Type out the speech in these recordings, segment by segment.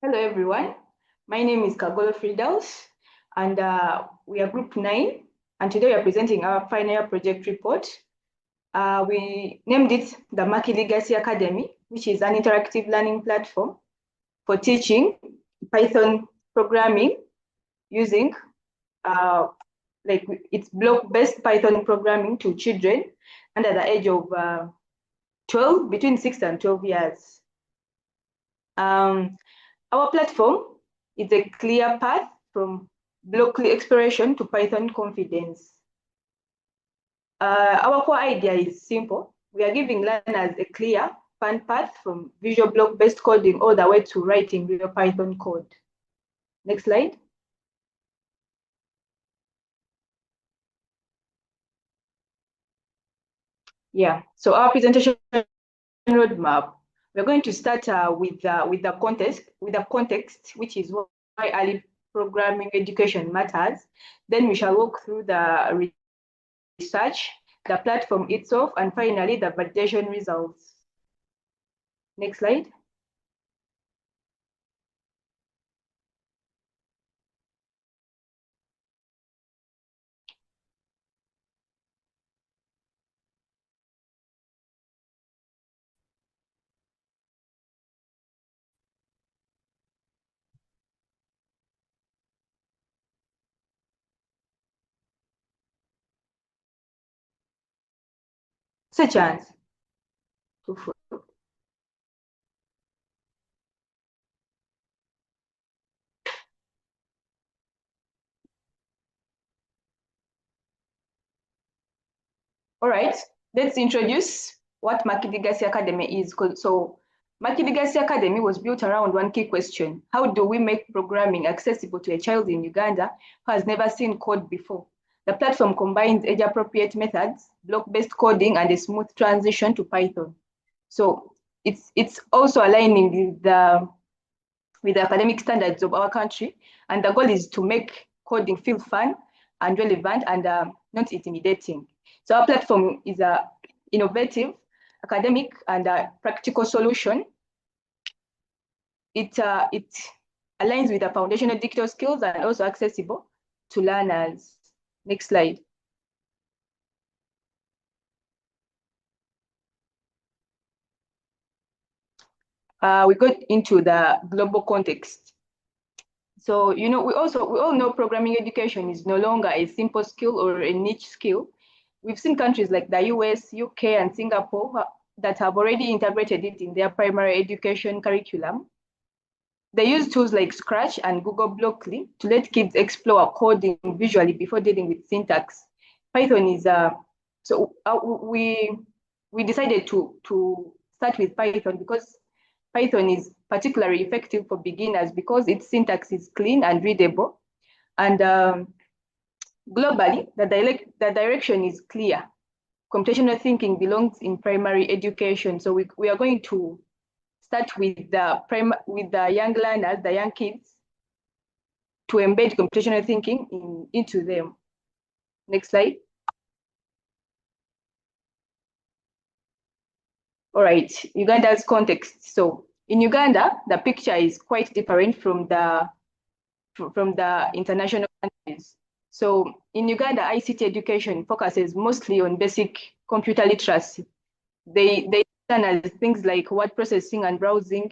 Hello, everyone. My name is Kagolo Fridaus, and we are Group 9. And today we are presenting our final year project report. We named it the Maki Legacy Academy, which is an interactive learning platform for teaching Python programming using it's block-based Python programming to children under the age of 12, between 6 and 12 years. Our platform is a clear path from block exploration to Python confidence. Our core idea is simple. We are giving learners a clear, fun path from visual block-based coding all the way to writing real Python code. Next slide. Yeah, so our presentation roadmap, we're going to start with the context, which is why early programming education matters. Then we shall walk through the research, the platform itself, and finally the validation results. Next slide. It's a chance to follow. All right, let's introduce what Maki Legacy Academy is. So Maki Legacy Academy was built around one key question: how do we make programming accessible to a child in Uganda who has never seen code before? The platform combines age-appropriate methods, block-based coding, and a smooth transition to Python. So it's also aligning with the academic standards of our country, and the goal is to make coding feel fun and relevant and not intimidating. So our platform is a innovative, academic, and practical solution. It aligns with the foundational digital skills and also accessible to learners. Next slide. We got into the global context. So, we all know programming education is no longer a simple skill or a niche skill. We've seen countries like the US, UK, and Singapore that have already integrated it in their primary education curriculum. They use tools like Scratch and Google Blockly to let kids explore coding visually before dealing with syntax. Python is we decided to start with Python because Python is particularly effective for beginners because its syntax is clean and readable. And globally, the direction is clear. Computational thinking belongs in primary education. So we are going to start with the young learners, the young kids, to embed computational thinking into them. Next slide. All right, Uganda's context. So in Uganda, the picture is quite different from the international countries. So in Uganda, ICT education focuses mostly on basic computer literacy. They learn as things like word processing and browsing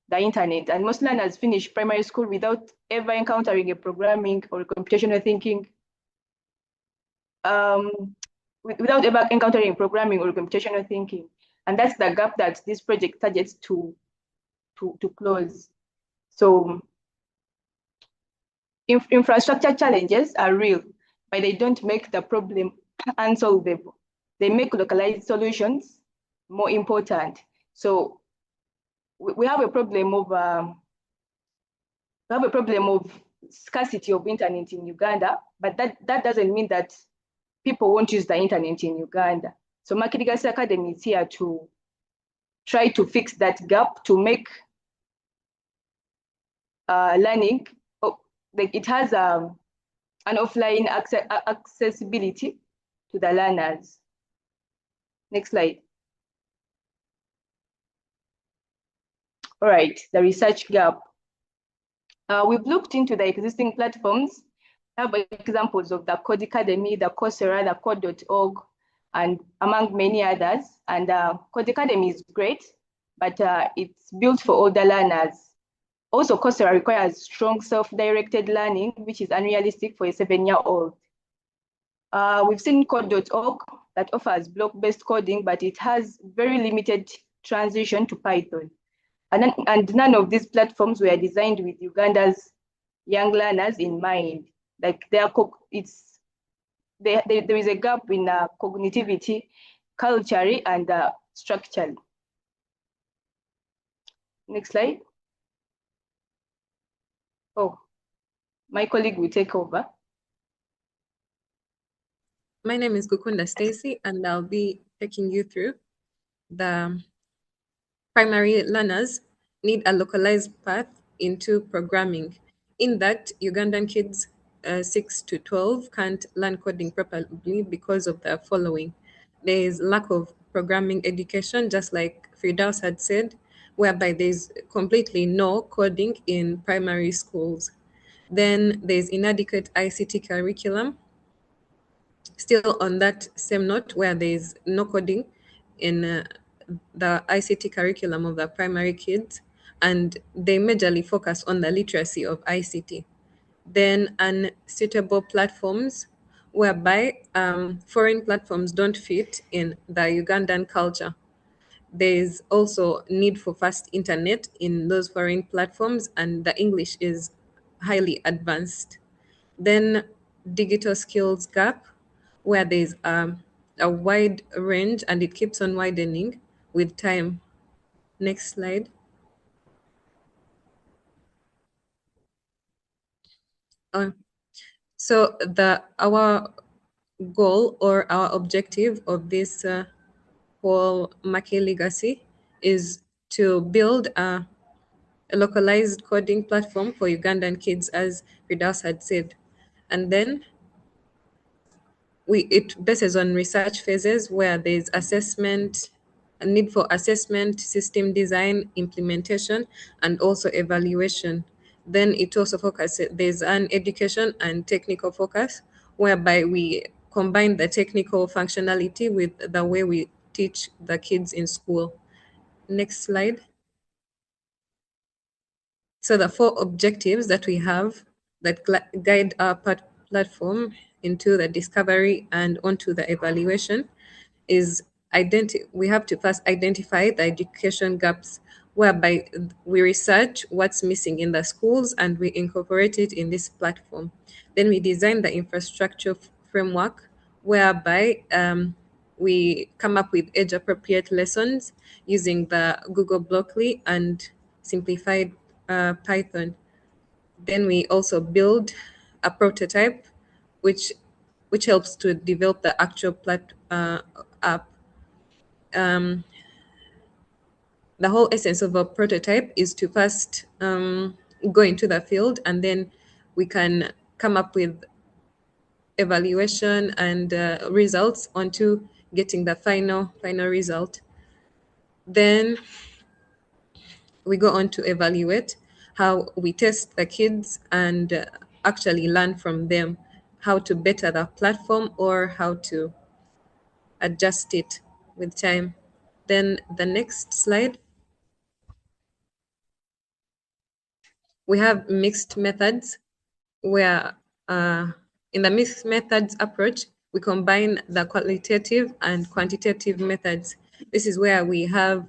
the internet, and most learners finish primary school without ever encountering a programming or computational thinking, without ever encountering programming or computational thinking. And that's the gap that this project targets to close. So infrastructure challenges are real, but they don't make the problem unsolvable. They make localized solutions more important. So we have a problem of scarcity of internet in Uganda, but that doesn't mean that people won't use the internet in Uganda. So Maki Legacy Academy is here to try to fix that gap, to make learning, like it has an offline accessibility to the learners. Next slide. All right, the research gap. We've looked into the existing platforms. I have examples of the Code Academy, the Coursera, the Code.org, and among many others. And Code Academy is great, but it's built for older learners. Also, Coursera requires strong self-directed learning, which is unrealistic for a 7-year-old. We've seen Code.org that offers block-based coding, but it has very limited transition to Python. And none of these platforms were designed with Uganda's young learners in mind. Like there is a gap in cognitivity, culturally, and structurally. Next slide. Oh, my colleague will take over. My name is Gukunda Stacy, and I'll be taking you through the primary learners need a localized path into programming. In that, Ugandan kids 6 to 12 can't learn coding properly because of the following. There is lack of programming education, just like Firdaus had said, whereby there's completely no coding in primary schools. Then there's inadequate ICT curriculum. Still on that same note, where there's no coding in the ICT curriculum of the primary kids, and they majorly focus on the literacy of ICT. Then unsuitable platforms, whereby foreign platforms don't fit in the Ugandan culture. There's also need for fast internet in those foreign platforms, and the English is highly advanced. Then digital skills gap, where there's a wide range and it keeps on widening with time. Next slide. Uh, so our goal or our objective of this whole Maki legacy is to build a localized coding platform for Ugandan kids, as Ridas had said. And then it bases on research phases where there's assessment, a need for assessment, system design, implementation, and also evaluation. Then it also focuses, there's an education and technical focus, whereby we combine the technical functionality with the way we teach the kids in school. Next slide. So the four objectives that we have that guide our platform into the discovery and onto the evaluation is we have to first identify the education gaps, whereby we research what's missing in the schools and we incorporate it in this platform. Then we design the infrastructure framework, whereby we come up with age appropriate lessons using the Google Blockly and simplified Python. Then we also build a prototype, which helps to develop the actual app. The whole essence of a prototype is to first go into the field, and then we can come up with evaluation and results onto getting the final result. Then we go on to evaluate how we test the kids and actually learn from them how to better the platform or how to adjust it with time. Then the next slide, we have mixed methods, where in the mixed methods approach, we combine the qualitative and quantitative methods. This is where we have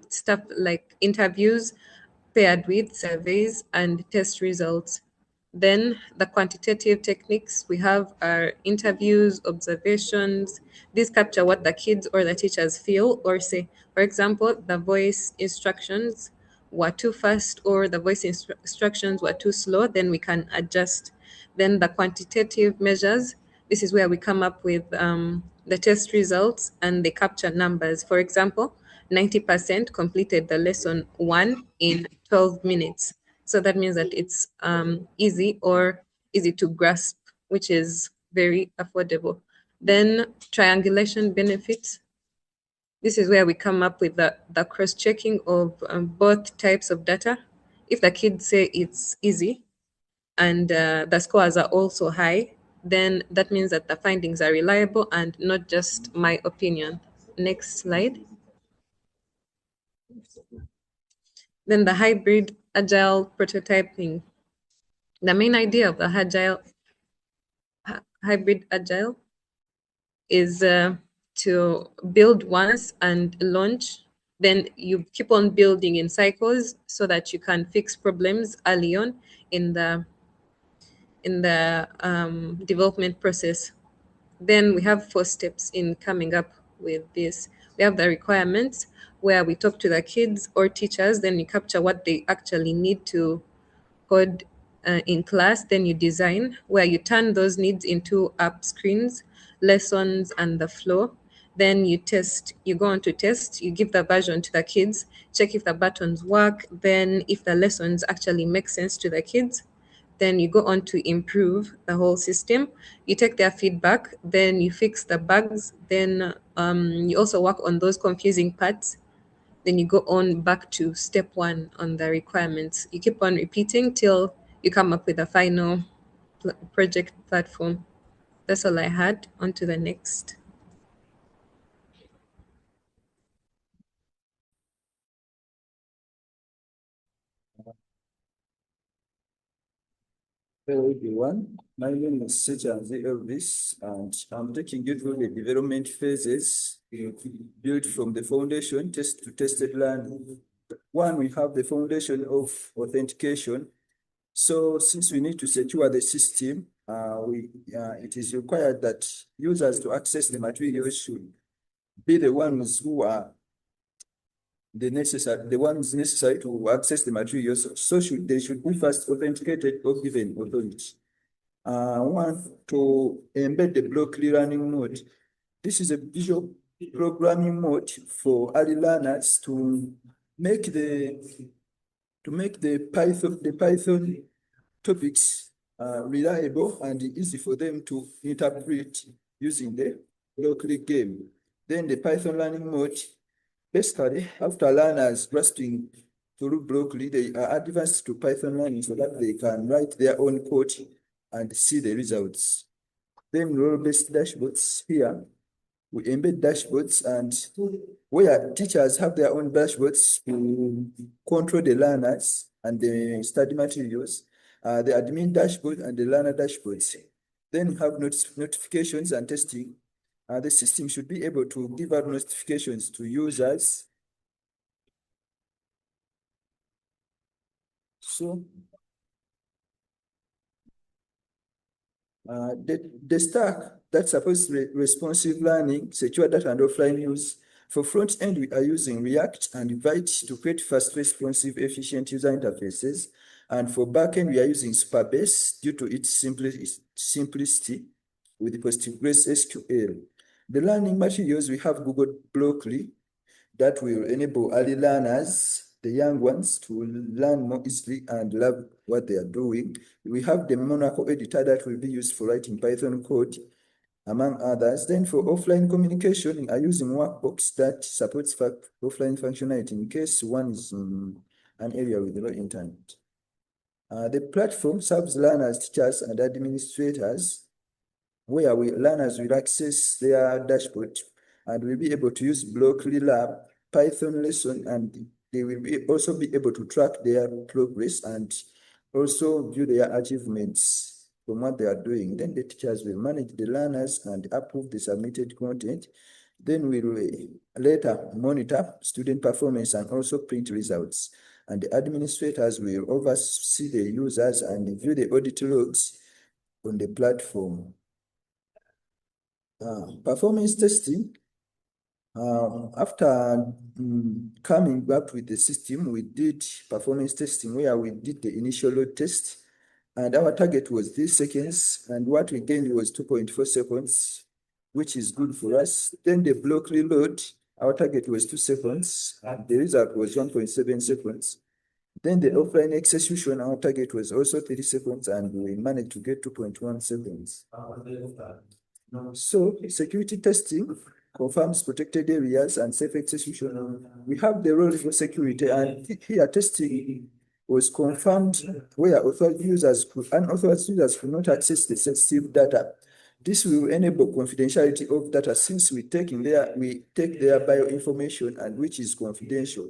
stuff like interviews paired with surveys and test results. Then the quantitative techniques we have are interviews, observations. These capture what the kids or the teachers feel or say. For example, the voice instructions were too fast or the voice instructions were too slow, then we can adjust. Then the quantitative measures, this is where we come up with the test results and they capture numbers. For example, 90% completed the lesson 1 in 12 minutes. So that means that it's easy to grasp, which is very affordable. Then triangulation benefits. This is where we come up with the cross-checking of both types of data. If the kids say it's easy and the scores are also high, then that means that the findings are reliable and not just my opinion. Next slide. Then the hybrid agile prototyping. The main idea of the hybrid agile is to build once and launch. Then you keep on building in cycles so that you can fix problems early on in the development process. Then we have 4 steps in coming up with this. We have the requirements, where we talk to the kids or teachers, then we capture what they actually need to code in class. Then you design, where you turn those needs into app screens, lessons, and the flow. Then you test, you go on to test, you give the version to the kids, check if the buttons work, then if the lessons actually make sense to the kids. Then you go on to improve the whole system. You take their feedback, then you fix the bugs, then you also work on those confusing parts. Then you go on back to step 1 on the requirements. You keep on repeating till you come up with a final project platform. That's all I had. On to the next. Hello everyone, my name is Sejanzi Elvis and I'm taking you through the development phases built from the foundation test to tested learning. One, we have the foundation of authentication. So since we need to secure the system, it is required that users to access the materials should be the ones who are the ones necessary to access the materials. So they should be first authenticated or given authority. One, to embed the block learning mode. This is a visual programming mode for early learners to make the Python topics reliable and easy for them to interpret using the blockly game. Then the Python learning mode, basically after learners grasping through blockly, they are advanced to Python learning so that they can write their own code and see the results. Then role-based dashboards here, we embed dashboards and where teachers have their own dashboards to control the learners and the study materials, the admin dashboard and the learner dashboards. Then you have notifications and testing. The system should be able to give out notifications to users. So the stack that supports responsive learning, secure data and offline use. For front end, we are using React and Vite to create fast, responsive, efficient user interfaces. And for backend, we are using Supabase due to its simplicity with Postgres SQL. The learning materials, we have Google Blockly that will enable early learners, the young ones, to learn more easily and love what they are doing. We have the Monaco editor that will be used for writing Python code, among others. Then for offline communication, we are using Workbox that supports offline functionality in case one is in an area with low internet. The platform serves learners, teachers, and administrators, where learners will access their dashboard and will be able to use Blockly Lab, Python lesson, and they will also be able to track their progress and also view their achievements from what they are doing. Then the teachers will manage the learners and approve the submitted content. Then we will later monitor student performance and also print results. And the administrators will oversee the users and view the audit logs on the platform. Performance testing. After coming up with the system, we did performance testing where we did the initial load test, and our target was 3 seconds, and what we gained was 2.4 seconds, which is good for us. Then the block reload, our target was 2 seconds, and the result was 1.7 seconds. Then the offline execution, our target was also 30 seconds, and we managed to get 2.1 seconds. So security testing confirms protected areas and safe execution. We have the role for security, and here testing was confirmed where unauthorized users could not access the sensitive data. This will enable confidentiality of data since we take their bioinformation and which is confidential.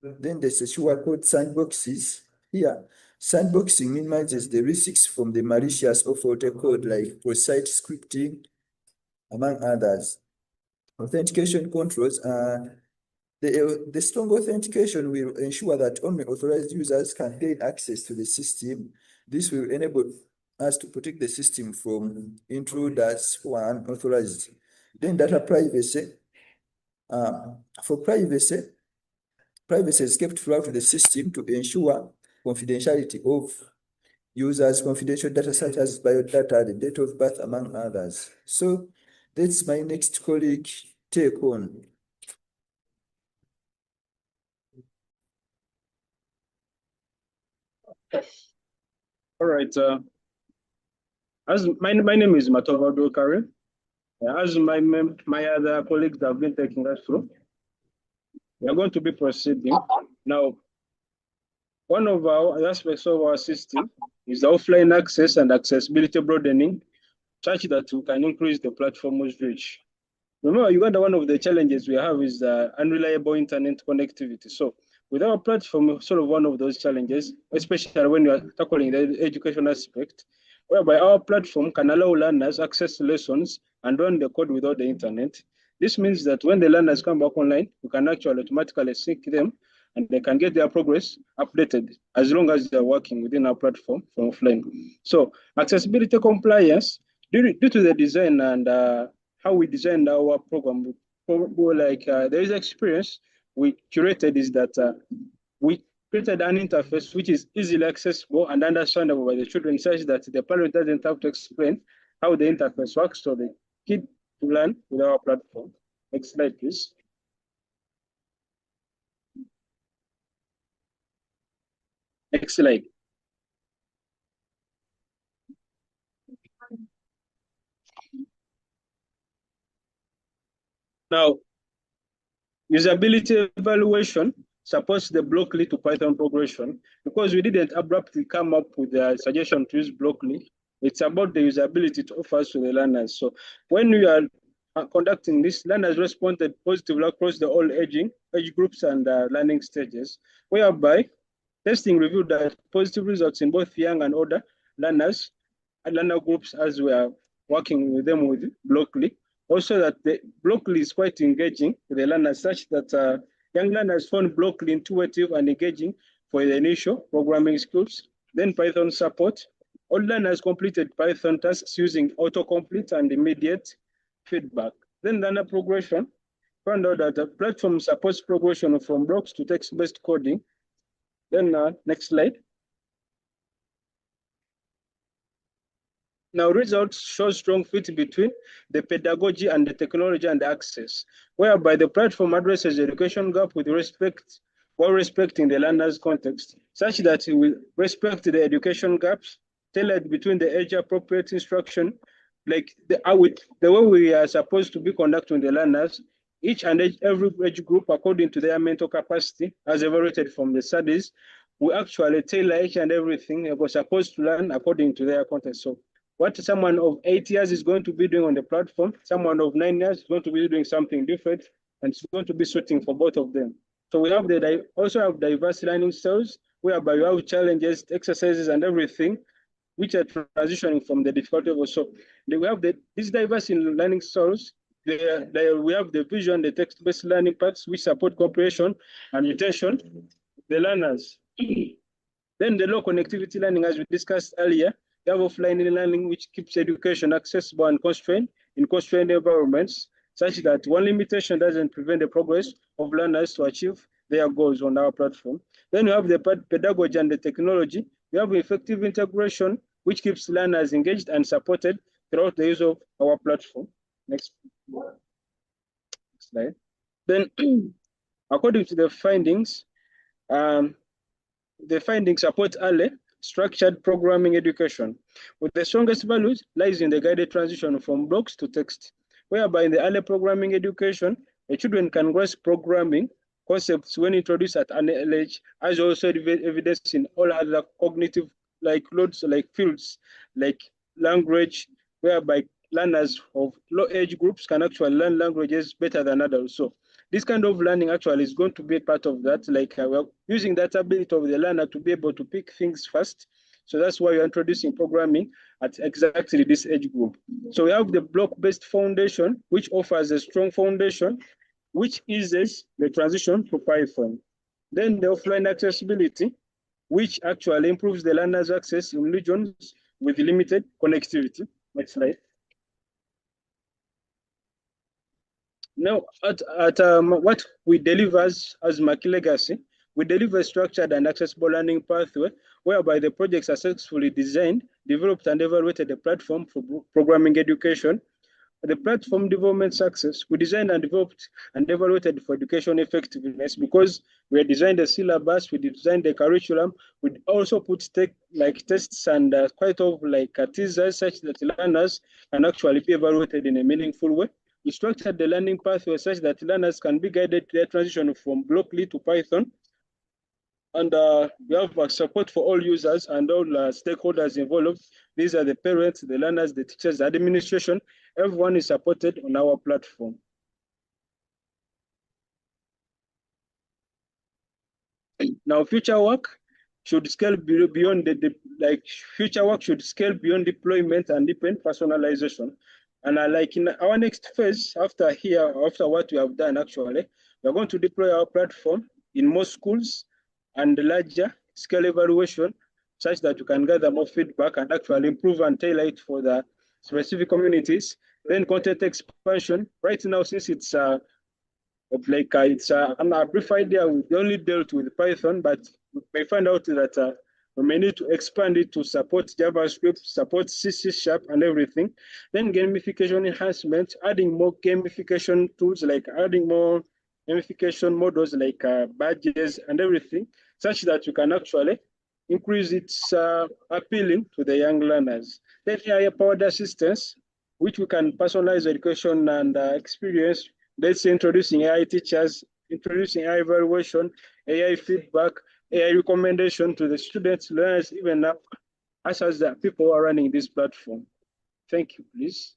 Then the secure code sandboxes. Here, sandboxing minimizes the risks from the malicious or faulty code like cross-site scripting, among others. Authentication controls. The strong authentication will ensure that only authorized users can gain access to the system. This will enable us to protect the system from intruders who are unauthorized. Then data privacy. For privacy is kept throughout the system to ensure confidentiality of users' confidential data such as biodata, the date of birth, among others. So that's my next colleague take on. All right. As my name is Mlfinalvideo Kare. As my other colleagues have been taking us through, we are going to be proceeding now. One of our aspects of our system is the offline access and accessibility broadening, such that we can increase the platform's reach. Remember, Uganda, one of the challenges we have is unreliable internet connectivity. So with our platform, sort of one of those challenges, especially when you are tackling the education aspect, whereby our platform can allow learners access lessons and run the code without the internet. This means that when the learners come back online, we can actually automatically sync them and they can get their progress updated as long as they're working within our platform from offline. So accessibility compliance, due to the design and how we designed our program, the user experience we curated is that we created an interface which is easily accessible and understandable by the children, such that the parent doesn't have to explain how the interface works, so the kid to learn with our platform. Next slide, please. Next slide. Now, usability evaluation supports the Blockly to Python progression because we didn't abruptly come up with a suggestion to use Blockly. It's about the usability it offers to the learners. So when we are conducting this, learners responded positively across the all age groups and learning stages, whereby testing revealed that positive results in both young and older learners and learner groups as we are working with them with Blockly. Also that the Blockly is quite engaging with the learners, such that young learners found Blockly intuitive and engaging for the initial programming skills. Then Python support. All learners completed Python tasks using autocomplete and immediate feedback. Then learner progression. Found out that the platform supports progression from blocks to text-based coding. Then next slide. Now, results show strong fit between the pedagogy and the technology and the access, whereby the platform addresses the education gap with respect, while respecting the learner's context, such that it will respect the education gaps tailored between the age-appropriate instruction, like the way we are supposed to be conducting the learners, each and every age group according to their mental capacity, as evaluated from the studies, we actually tailor each and everything they were supposed to learn according to their context. So what someone of 8 years is going to be doing on the platform, someone of 9 years is going to be doing something different, and it's going to be suiting for both of them. So we have also have diverse learning styles, whereby you have challenges, exercises, and everything, which are transitioning from the difficulty level. So we have these diverse in learning styles. We have the visual, the text-based learning paths, which support cooperation and retention, the learners. Then the low connectivity learning, as we discussed earlier, you have offline learning, which keeps education accessible and constrained in constrained environments, such that one limitation doesn't prevent the progress of learners to achieve their goals on our platform. Then you have the pedagogy and the technology. You have effective integration, which keeps learners engaged and supported throughout the use of our platform. Next slide. Then, according to the findings support early structured programming education, with the strongest values lies in the guided transition from blocks to text, whereby in the early programming education, the children can grasp programming concepts when introduced at an early age, as also evidenced in all other cognitive like loads like fields like language, whereby learners of low age groups can actually learn languages better than adults. So this kind of learning actually is going to be a part of that, like we're using that ability of the learner to be able to pick things fast. So that's why we're introducing programming at exactly this age group. So we have the block-based foundation, which offers a strong foundation, which eases the transition to Python. Then the offline accessibility, which actually improves the learner's access in regions with limited connectivity. Next slide. Now, what we deliver as Maki Legacy, we deliver a structured and accessible learning pathway whereby the project successfully designed, developed, and evaluated a platform for programming education. The platform development success, we designed and developed and evaluated for education effectiveness because we designed a syllabus, we designed the curriculum, we also put like tests and quite of like teasers such that learners can actually be evaluated in a meaningful way. We structured the learning pathway such that learners can be guided to their transition from Blockly to Python. And we have support for all users and all stakeholders involved. These are the parents, the learners, the teachers, the administration. Everyone is supported on our platform. Now, future work should scale beyond future work should scale beyond deployment and deepen personalization. And like in our next phase, after what we have done, actually, we're going to deploy our platform in more schools and larger scale evaluation, such that you can gather more feedback and actually improve and tailor it for the specific communities. Then content expansion. Right now, since it's it's a brief idea, we only dealt with Python, but we may find out that we may need to expand it to support JavaScript, support C Sharp and everything. Then gamification enhancement, adding more gamification tools, like adding more gamification models like badges and everything, such that you can actually increase its appealing to the young learners. Then AI-powered assistance, which we can personalize education and experience. Let's say introducing AI teachers, introducing AI evaluation, AI feedback, AI recommendation to the students, learners, even now, as the people who are running this platform. Thank you, please.